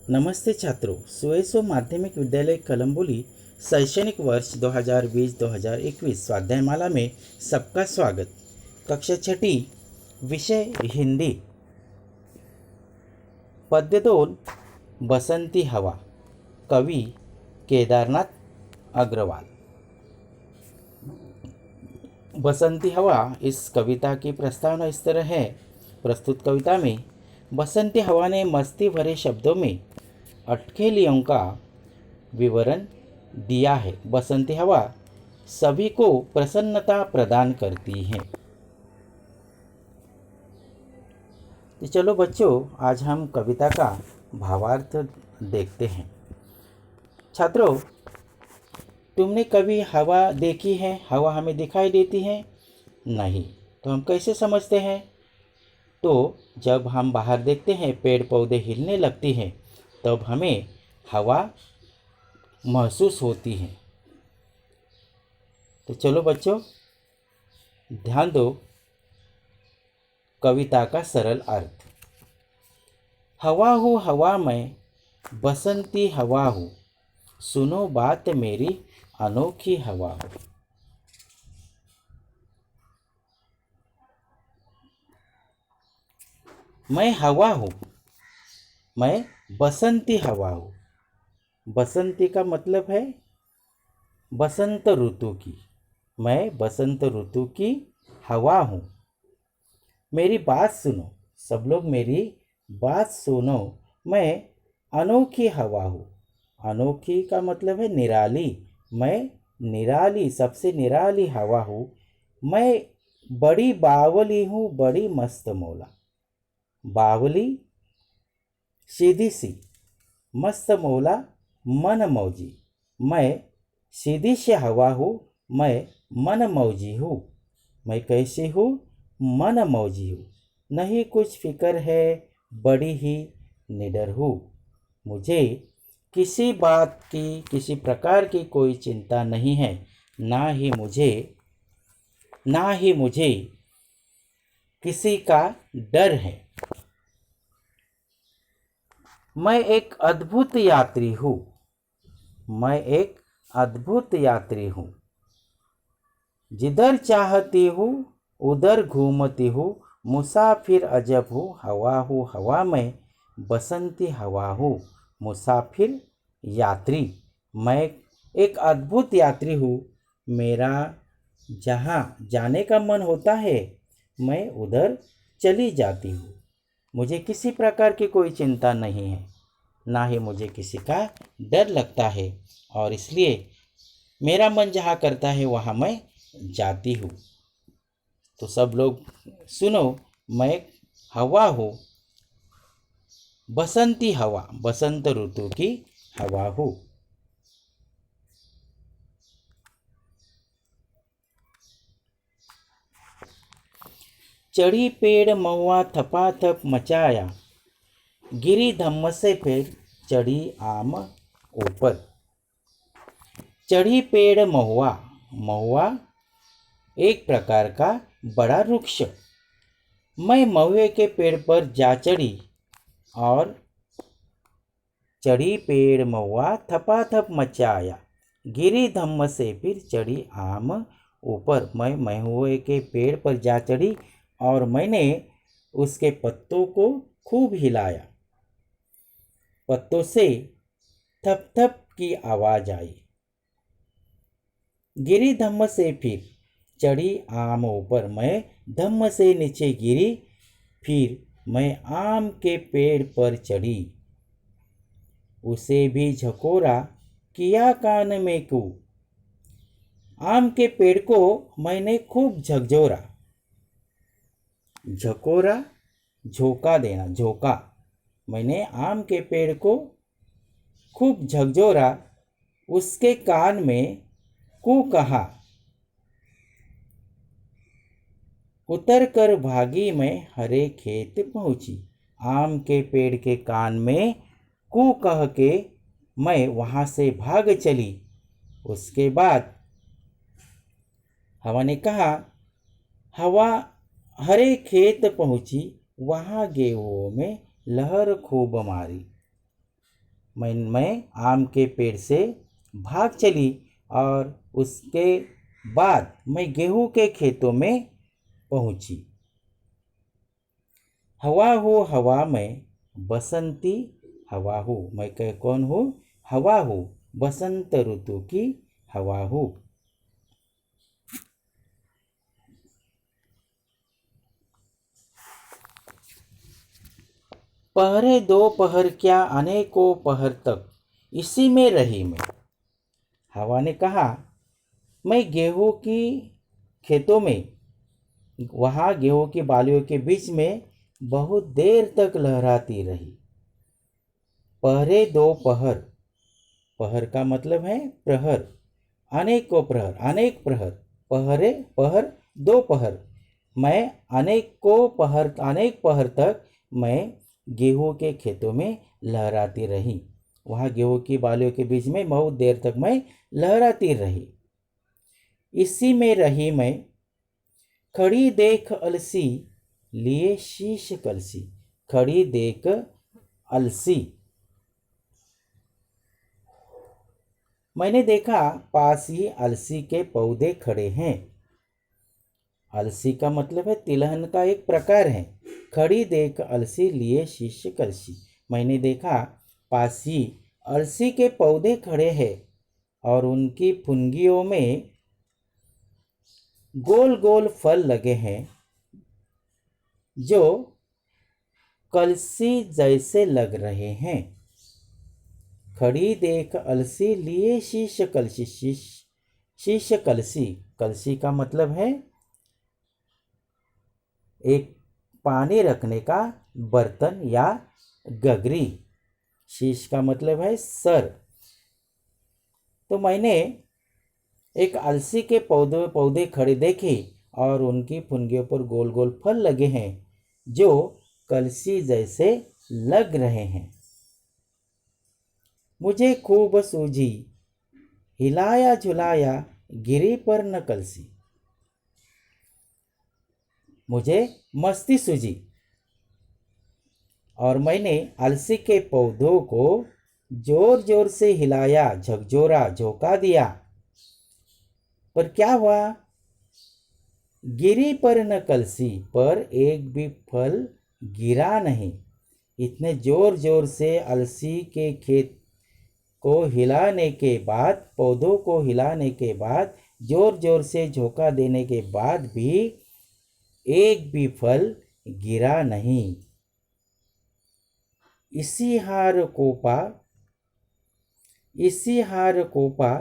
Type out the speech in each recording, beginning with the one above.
नमस्ते छात्रों, सुएसो माध्यमिक विद्यालय कलम्बोली शैक्षणिक वर्ष 2020-2021 स्वाध्यायमाला में सबका स्वागत। कक्षा छठी, विषय हिंदी। पद्य 2, बसंती हवा। कवि केदारनाथ अग्रवाल। बसंती हवा इस कविता की प्रस्तावना इस तरह है। प्रस्तुत कविता में बसंती हवा ने मस्ती भरे शब्दों में अटखेलियों का विवरण दिया है। बसंती हवा सभी को प्रसन्नता प्रदान करती है। तो चलो बच्चों, आज हम कविता का भावार्थ देखते हैं। छात्रों, तुमने कभी हवा देखी है? हवा हमें दिखाई देती है? नहीं। तो हम कैसे समझते हैं? तो जब हम बाहर देखते हैं, पेड़ पौधे हिलने लगती हैं, तब हमें हवा महसूस होती है। तो चलो बच्चों, ध्यान दो कविता का सरल अर्थ। हवा हूँ हवा मैं, बसंती हवा हूँ, सुनो बात मेरी अनोखी हवा हूँ। मैं हवा हूँ, मैं बसंती हवा हूँ। बसंती का मतलब है बसंत ऋतु की। मैं बसंत ऋतु की हवा हूँ। मेरी बात सुनो, सब लोग मेरी बात सुनो। मैं अनोखी हवा हूँ। अनोखी का मतलब है निराली। मैं निराली, सबसे निराली हवा हूँ। मैं बड़ी बावली हूँ, बड़ी मस्त मौला। बावली सीधी सी, मस्त मौला मन मौजी। मैं सीधी सी हवा हूँ, मैं मन मौजी हूँ। मैं कैसी हूँ? मन मौजी हूँ। नहीं कुछ फिक्र है, बड़ी ही निडर हूँ। मुझे किसी बात की, किसी प्रकार की कोई चिंता नहीं है। ना ही मुझे किसी का डर है। मैं एक अद्भुत यात्री हूँ। मैं एक अद्भुत यात्री हूँ। जिधर चाहती हूँ उधर घूमती हूँ। मुसाफिर अजब हूँ, हवा मैं बसंती हवा हूँ। मुसाफिर यात्री, मैं एक अद्भुत यात्री हूँ। मेरा जहाँ जाने का मन होता है, मैं उधर चली जाती हूँ। मुझे किसी प्रकार की कोई चिंता नहीं है, ना ही मुझे किसी का डर लगता है, और इसलिए मेरा मन जहाँ करता है वहाँ मैं जाती हूँ। तो सब लोग सुनो, मैं हवा हूँ, बसंती हवा, बसंत ऋतु की हवा हूँ। चढ़ी पेड़ महुआ थपाथप मचाया, गिरी धम्म से फिर चढ़ी आम ऊपर। चढ़ी पेड़ महुआ, महुआ एक प्रकार का बड़ा वृक्ष। मैं महुए के पेड़ पर जा चढ़ी, और चढ़ी पेड़ महुआ थपाथप मचाया, गिरी धम्म से फिर चढ़ी आम ऊपर। मैं महुए के पेड़ पर जा चढ़ी और मैंने उसके पत्तों को खूब हिलाया। पत्तों से थप थप की आवाज आई। गिरी धम्म से फिर चढ़ी आम ऊपर। मैं धम्म से नीचे गिरी, फिर मैं आम के पेड़ पर चढ़ी। उसे भी झकोरा किया कान में कू। आम के पेड़ को मैंने खूब झकझोरा। झकोरा, झोंका देना, झोंका। मैंने आम के पेड़ को खूब झकझोरा, उसके कान में कू कहा। उतर कर भागी मैं हरे खेत पहुंची। आम के पेड़ के कान में कू कह के मैं वहां से भाग चली। उसके बाद हवा ने कहा, हवा हरे खेत पहुंची, वहां गेहूं में लहर खूब मारी। मैं आम के पेड़ से भाग चली और उसके बाद मैं गेहूं के खेतों में पहुंची। हवा हो हवा में बसंती हवा हूँ। मैं कौन हूँ? हवा हूँ, बसंत ऋतु की हवा हूँ। पहरे दो पहर क्या अनेकों पहर तक इसी में रही मैं। हवा ने कहा, मैं गेहूं की खेतों में, वहाँ गेहूं की बालियों के बीच में बहुत देर तक लहराती रही। पहरे दो पहर, पहर का मतलब है प्रहर, अनेकों प्रहर, अनेक प्रहर, पहरे पहर दो पहर, मैं अनेक पहर तक मैं गेहूं के खेतों में लहराती रही। वहाँ गेहूं की बालियों के बीच में बहुत देर तक मैं लहराती रही। इसी में रही मैं, खड़ी देख अलसी लिए शीश कलसी। खड़ी देख अलसी, मैंने देखा पास ही अलसी के पौधे खड़े हैं। अलसी का मतलब है तिलहन का एक प्रकार है। खड़ी देख अलसी लिए शीश कलसी, मैंने देखा पास ही अलसी के पौधे खड़े हैं और उनकी फुनगियों में गोल गोल फल लगे हैं जो कलसी जैसे लग रहे हैं। खड़ी देख अलसी लिए शीश कलसी, शीश कलसी, कलसी का मतलब है एक पानी रखने का बर्तन या गगरी। शीश का मतलब है सर। तो मैंने एक अलसी के पौधे खड़े देखे और उनकी फुनगियों पर गोल गोल फल लगे हैं जो कलसी जैसे लग रहे हैं। मुझे खूब सूझी, हिलाया झुलाया गिरी पर न कलसी। मुझे मस्ती सूझी और मैंने अलसी के पौधों को जोर जोर से हिलाया, झकझोरा, झोंका दिया। पर क्या हुआ? गिरी पर न कलसी, पर एक भी फल गिरा नहीं। इतने जोर जोर से अलसी के खेत को हिलाने के बाद, पौधों को हिलाने के बाद, जोर जोर से झोंका देने के बाद भी एक भी फल गिरा नहीं। इसी हार को पा, इसी हार को पा,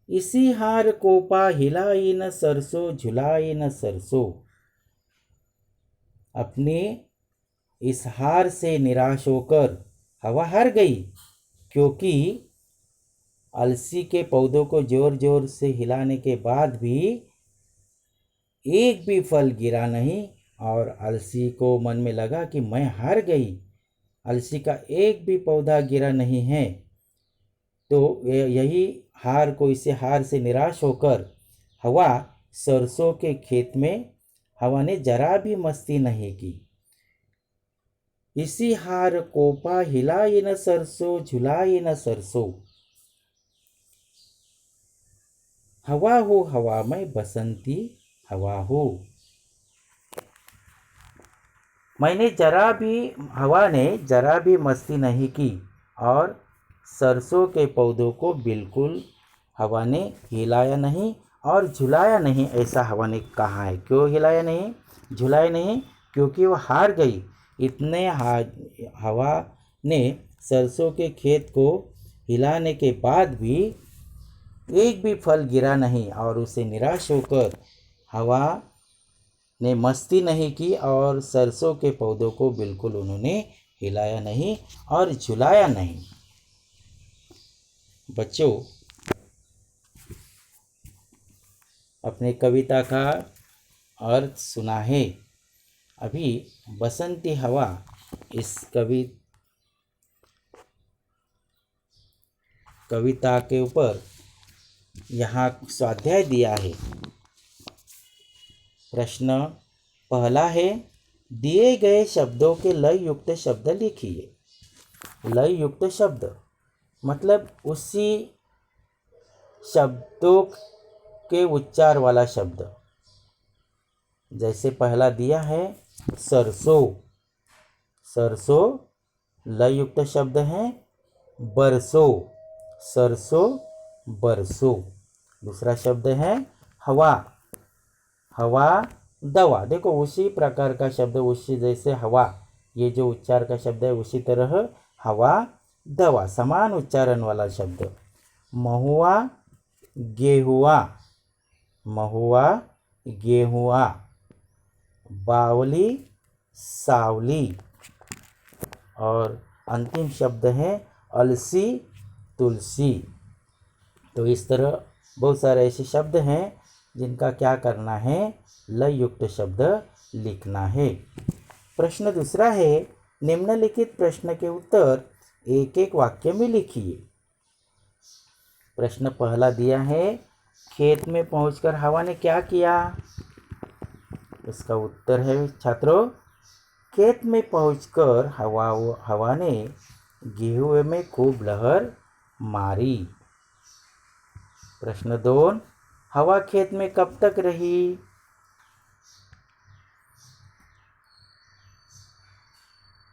इसी हार को पा हिलाई न सरसों, झुलाई न सरसों। अपने इस हार से निराश होकर हवा हार गई, क्योंकि अलसी के पौधों को जोर जोर से हिलाने के बाद भी एक भी फल गिरा नहीं। और अलसी को मन में लगा कि मैं हार गई, अलसी का एक भी पौधा गिरा नहीं है। तो यही हार को, इसे हार से निराश होकर हवा सरसों के खेत में, हवा ने जरा भी मस्ती नहीं की। इसी हार को पा हिलाई न सरसों, झुलाई न सरसों। हवा हो हवा में बसंती हवा हो। हवा ने जरा भी मस्ती नहीं की और सरसों के पौधों को बिल्कुल हवा ने हिलाया नहीं और झुलाया नहीं, ऐसा हवा ने कहा है। क्यों हिलाया नहीं, झुलाया नहीं? क्योंकि वह हार गई। इतने हवा ने सरसों के खेत को हिलाने के बाद भी एक भी फल गिरा नहीं और उसे निराश होकर हवा ने मस्ती नहीं की और सरसों के पौधों को बिल्कुल उन्होंने हिलाया नहीं और झुलाया नहीं। बच्चों, अपने कविता का अर्थ सुना है। अभी बसंती हवा, इस कविता के ऊपर यहाँ स्वाध्याय दिया है। प्रश्न पहला है, दिए गए शब्दों के लय युक्त शब्द लिखिए। लय युक्त शब्द मतलब उसी शब्दों के उच्चार वाला शब्द। जैसे पहला दिया है सरसों, सरसों लय युक्त शब्द है बरसों, सरसों बरसों। दूसरा शब्द है हवा, हवा दवा। देखो उसी प्रकार का शब्द, उसी जैसे हवा ये जो उच्चार का शब्द है उसी तरह हवा दवा, समान उच्चारण वाला शब्द। महुआ गेहुआ, महुआ गेहुआ। बावली सावली। और अंतिम शब्द है अलसी तुलसी। तो इस तरह बहुत सारे ऐसे शब्द हैं जिनका क्या करना है, लय युक्त शब्द लिखना है। प्रश्न दूसरा है, निम्नलिखित प्रश्न के उत्तर एक एक वाक्य में लिखिए। प्रश्न पहला दिया है, खेत में पहुंचकर हवा ने क्या किया। इसका उत्तर है छात्रों, खेत में पहुंचकर हवा ने गेहूं में खूब लहर मारी। प्रश्न 2, हवा खेत में कब तक रही।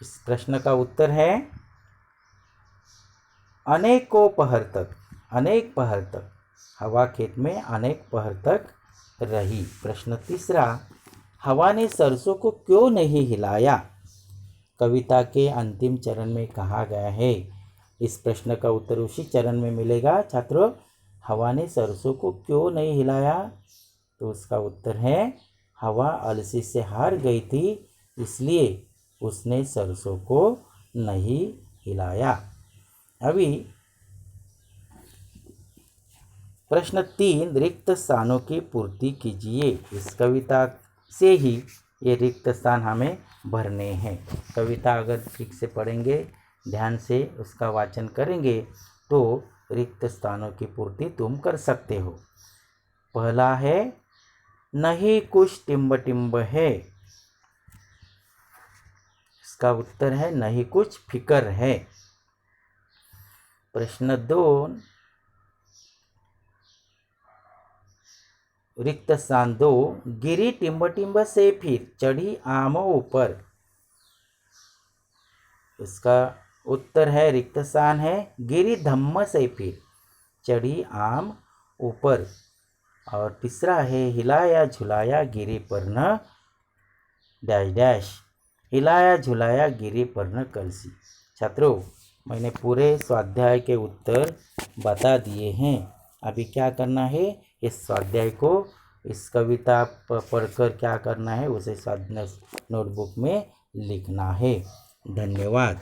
इस प्रश्न का उत्तर है अनेकों पहर तक, अनेक पहर तक हवा खेत में अनेक पहर तक रही। प्रश्न तीसरा, हवा ने सरसों को क्यों नहीं हिलाया। कविता के अंतिम चरण में कहा गया है। इस प्रश्न का उत्तर उसी चरण में मिलेगा छात्रों। हवा ने सरसों को क्यों नहीं हिलाया, तो उसका उत्तर है हवा अलसी से हार गई थी, इसलिए उसने सरसों को नहीं हिलाया। अभी प्रश्न 3, रिक्त स्थानों की पूर्ति कीजिए। इस कविता से ही ये रिक्त स्थान हमें भरने हैं। कविता अगर ठीक से पढ़ेंगे, ध्यान से उसका वाचन करेंगे तो रिक्त स्थानों की पूर्ति तुम कर सकते हो। पहला है, नहीं कुछ टिम्ब टिम्ब है। इसका उत्तर है नहीं कुछ फिकर है। प्रश्न 2, रिक्त स्थान 2, गिरी टिम्ब टिम्ब से फिर चढ़ी आमों ऊपर। इसका उत्तर है रिक्त स्थान है गिरी धम्म से फिर चढ़ी आम ऊपर। और तीसरा है, हिलाया झुलाया गिरी पर न डैश डैश, हिलाया झुलाया गिरी पर न कलसी। छात्रों, मैंने पूरे स्वाध्याय के उत्तर बता दिए हैं। अभी क्या करना है, इस स्वाध्याय को, इस कविता पढ़कर क्या करना है, उसे स्वाध्याय नोटबुक में लिखना है। धन्यवाद।